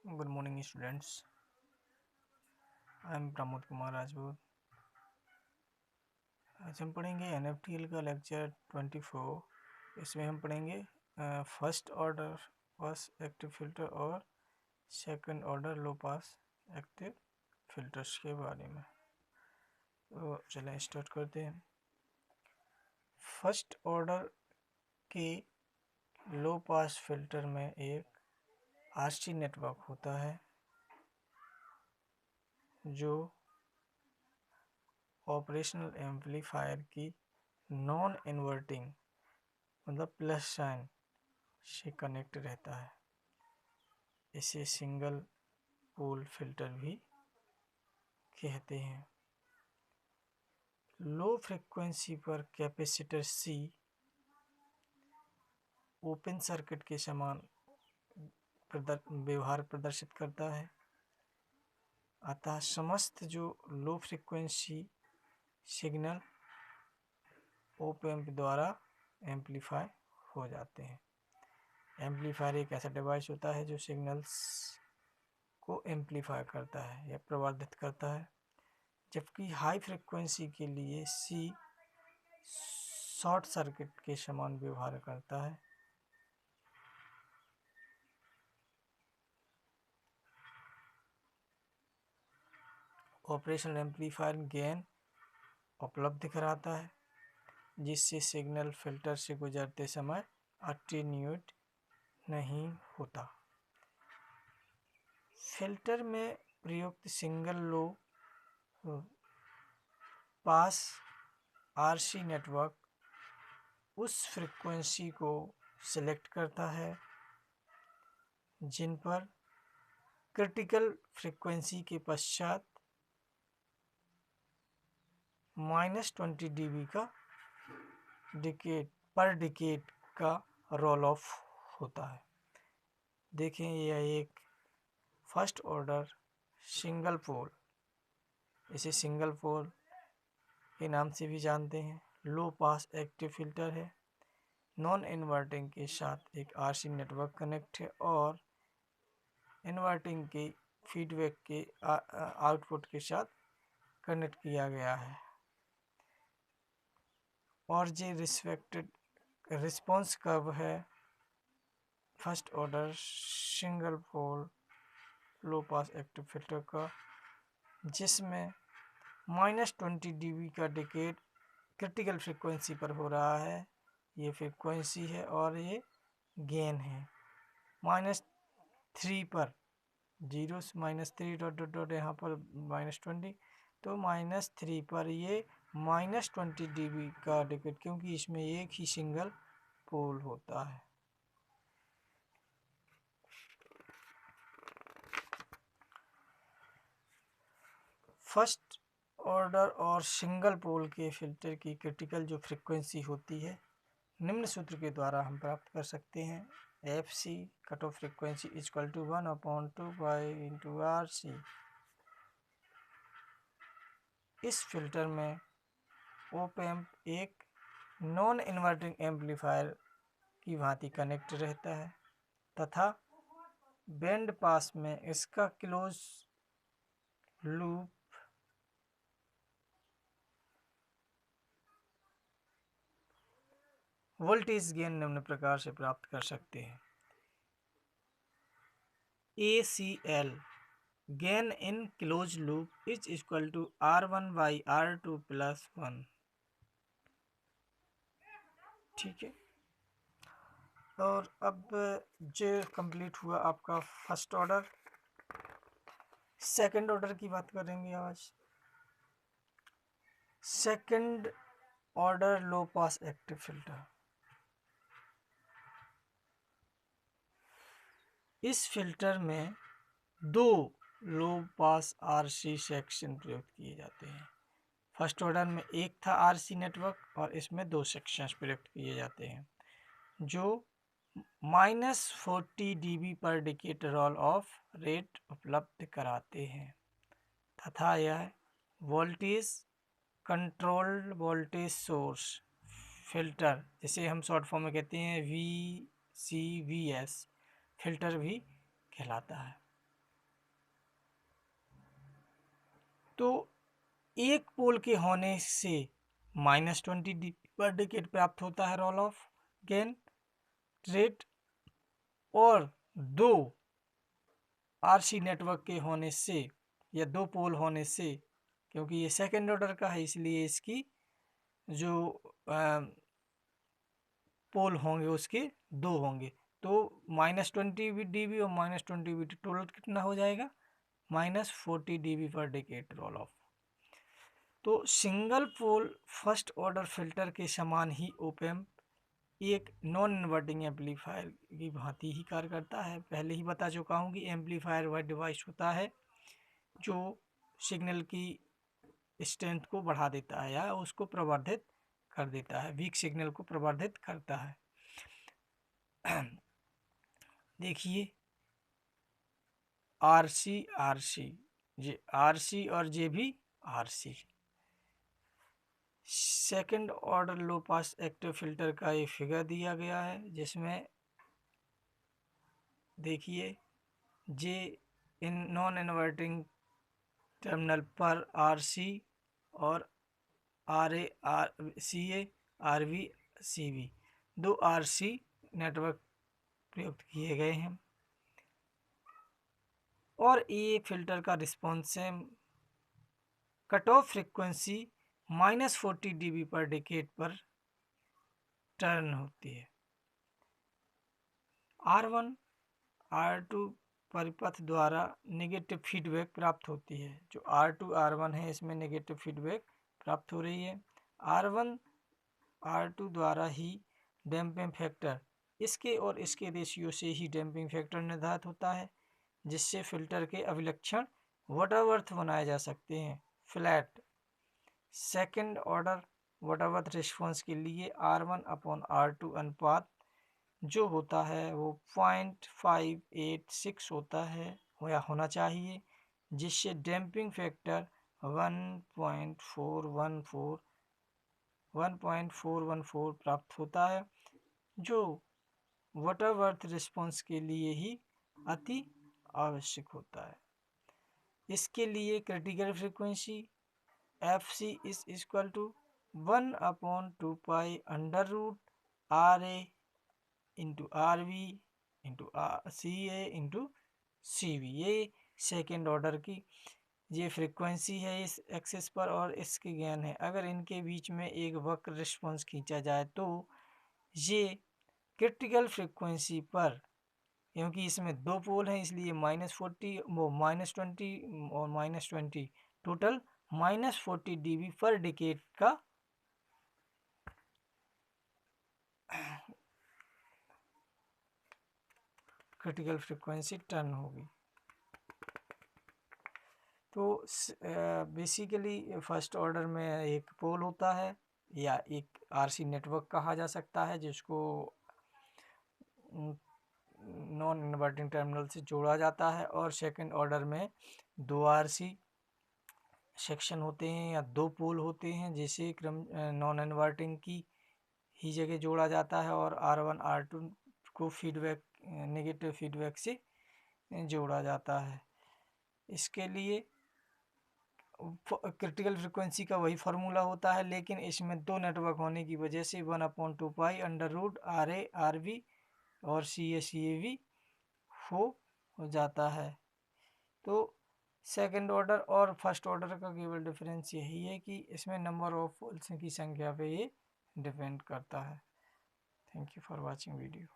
Good morning students. I am Pramod Kumar Rajput. आज हम पढ़ेंगे एनएफटीएल का लेक्चर 24। इसमें हम पढ़ेंगे first order pass active filter और second order low pass active filters के बारे में। तो चलें स्टार्ट करते हैं। फर्स्ट ऑर्डर के लो पास फिल्टर में एक आरसी नेटवर्क होता है जो ऑपरेशनल एम्पलीफायर की नॉन इन्वर्टिंग मतलब प्लस साइन से कनेक्ट रहता है। इसे सिंगल पोल फिल्टर भी कहते हैं। लो फ्रीक्वेंसी पर कैपेसिटर सी ओपन सर्किट के समान व्यवहार प्रदर्शित करता है, अतः समस्त जो low frequency signal op amp द्वारा एम्पलीफाई हो जाते हैं। एम्पलीफायर एक ऐसा डिवाइस होता है जो सिग्नल्स को एम्पलीफाई करता है या प्रवर्धित करता है, जबकि हाई फ्रीक्वेंसी के लिए सी शॉर्ट सर्किट के समान व्यवहार करता है। ऑपरेशनल एम्पलीफायर गेन उपलब्ध कराता है, जिससे सिग्नल फिल्टर से गुजरते समय अटेन्यूएट नहीं होता। फिल्टर में प्रयुक्त सिंगल लो पास आरसी नेटवर्क उस फ्रीक्वेंसी को सिलेक्ट करता है जिन पर क्रिटिकल फ्रीक्वेंसी के पश्चात -20 dB का डिकेड का रोल ऑफ होता है। देखें, यह एक फर्स्ट ऑर्डर सिंगल पोल, इसे सिंगल पोल के नाम से भी जानते हैं, लो पास एक्टिव फिल्टर है। नॉन इन्वर्टिंग के साथ एक आरसी नेटवर्क कनेक्ट है और इन्वर्टिंग के फीडबैक के आउटपुट के साथ कनेक्ट किया गया है। और जे रिस्पेक्टेड रिस्पॉन्स कर्व है फर्स्ट ऑर्डर सिंगल पोल लो पास एक्टिव फिल्टर का, जिसमें -20 dB का डिकेड क्रिटिकल फ्रीक्वेंसी पर हो रहा है। ये फ्रीक्वेंसी है और ये गेन है। -3 पर 0 -3 डॉट डॉट डॉट यहाँ पर -20, तो -3 पर ये -20 dB का डिकेड, क्योंकि इसमें एक ही सिंगल पोल होता है। फर्स्ट ऑर्डर और सिंगल पोल के फिल्टर की क्रिटिकल जो फ्रीक्वेंसी होती है निम्न सूत्र के द्वारा हम प्राप्त कर सकते हैं। F C cut off frequency equal to 1/2 pi into R C. इस फिल्टर में ओप एम्प एक नॉन इन्वर्टिंग एम्पलीफायर की भांति कनेक्ट रहता है तथा बैंड पास में इसका क्लोज लूप वोल्टेज गेन निम्न प्रकार से प्राप्त कर सकते हैं। ACL gain in close loop is equal to R1/R2 + 1। ठीक है, और अब जो कंप्लीट हुआ आपका फर्स्ट ऑर्डर। सेकंड ऑर्डर की बात करेंगे आज। Second order low pass active filter. इस फिल्टर में दो लो पास आरसी सेक्शन प्रयुक्त किए जाते हैं। फर्स्ट ऑर्डर में एक था आरसी नेटवर्क और इसमें दो सेक्शंस प्रयुक्त किए जाते हैं जो -40 dB पर डिकेड रोल ऑफ रेट उपलब्ध कराते हैं तथा यह voltage controlled voltage source filter, जिसे हम शॉर्ट फॉर्म में कहते हैं VCVS फिल्टर भी कहलाता है। तो एक पोल के होने से -20 dB पर डिकेड प्राप्त होता है रोल ऑफ गेन रेट, और दो आरसी नेटवर्क के होने से या दो पोल होने से, क्योंकि ये सेकेंड ऑर्डर का है इसलिए इसकी जो पोल होंगे उसके दो होंगे, तो -20 dB और -20 dB टोटल कितना हो जाएगा, -40 dB पर डिकेड रोल ऑफ। तो single pole first order filter के समान ही ओपेम्प एक नॉन इन्वर्टिंग एम्पलीफायर की भांति ही कार्य करता है। पहले ही बता चुका हूँ कि एम्पलीफायर वह डिवाइस होता है जो सिग्नल की स्ट्रेंथ को बढ़ा देता है या उसको प्रवर्धित कर देता है, वीक सिग्नल को प्रवर्धित करता है। देखिए आरसी आरसी, जे आरसी और जे भी RC, second order low pass active filter का ये फिगर दिया गया है, जिसमें देखिए जे इन नॉन इन्वर्टिंग टर्मिनल पर आरसी और RA C A R V C V दो आरसी नेटवर्क प्रयुक्त किए गए हैं, और ये फिल्टर का response cut off frequency -40 dB पर डिकेड पर टर्न होती है। R1 R2 परिपथ द्वारा नेगेटिव फीडबैक प्राप्त होती है। जो R2 R1 है इसमें नेगेटिव फीडबैक प्राप्त हो रही है। R1 R2 द्वारा ही डैम्पिंग फैक्टर, इसके और इसके रेशियो से ही डैम्पिंग फैक्टर निर्धारित होता है, जिससे फिल्टर के अभिलक्षण वटरवर्थ बनाए जा सकते हैं। फ्लैट सेकंड ऑर्डर वटरवर्थ रिस्पॉन्स के लिए R1/R2 अनुपात जो होता है वो 0.586 होता है या होना चाहिए, जिससे डैम्पिंग फैक्टर 1.414 प्राप्त होता है, जो वटरवर्थ रिस्पॉन्स के लिए ही अति आवश्यक होता है। इसके लिए critical frequency FC is equal to 1/2 under root RA into RV into CA into CV। ये सेकेंड ऑर्डर की ये फ्रीक्वेंसी है इस एक्सिस पर, और इसके गेन है। अगर इनके बीच में एक वक्र रिस्पॉन्स खींचा जाए तो ये क्रिटिकल फ्रीक्वेंसी पर, क्योंकि इसमें दो पोल हैं इसलिए -40 वो -20 और -20 टोटल -40 dB पर डिकेड का क्रिटिकल फ्रीक्वेंसी टर्न होगी। तो बेसिकली फर्स्ट ऑर्डर में एक पोल होता है या एक आरसी नेटवर्क कहा जा सकता है, जिसको नॉन इन्वर्टिंग टर्मिनल से जोड़ा जाता है, और सेकंड ऑर्डर में दो आरसी सेक्शन होते हैं या दो पोल होते हैं, जिसे क्रम नॉन इन्वर्टिंग की ही जगह जोड़ा जाता है, और R1 R2 को फीडबैक नेगेटिव फीडबैक से जोड़ा जाता है। इसके लिए क्रिटिकल फ्रिक्वेंसी का वही फार्मूला होता है, लेकिन इसमें दो नेटवर्क होने की वजह से 1/2 अंडर रूट RA RV और CA CAV हो जाता है। तो सेकंड ऑर्डर और फर्स्ट ऑर्डर का केवल डिफरेंस यही है कि इसमें नंबर ऑफ पोल्स की संख्या पे ये डिपेंड करता है। Thank you for watching video.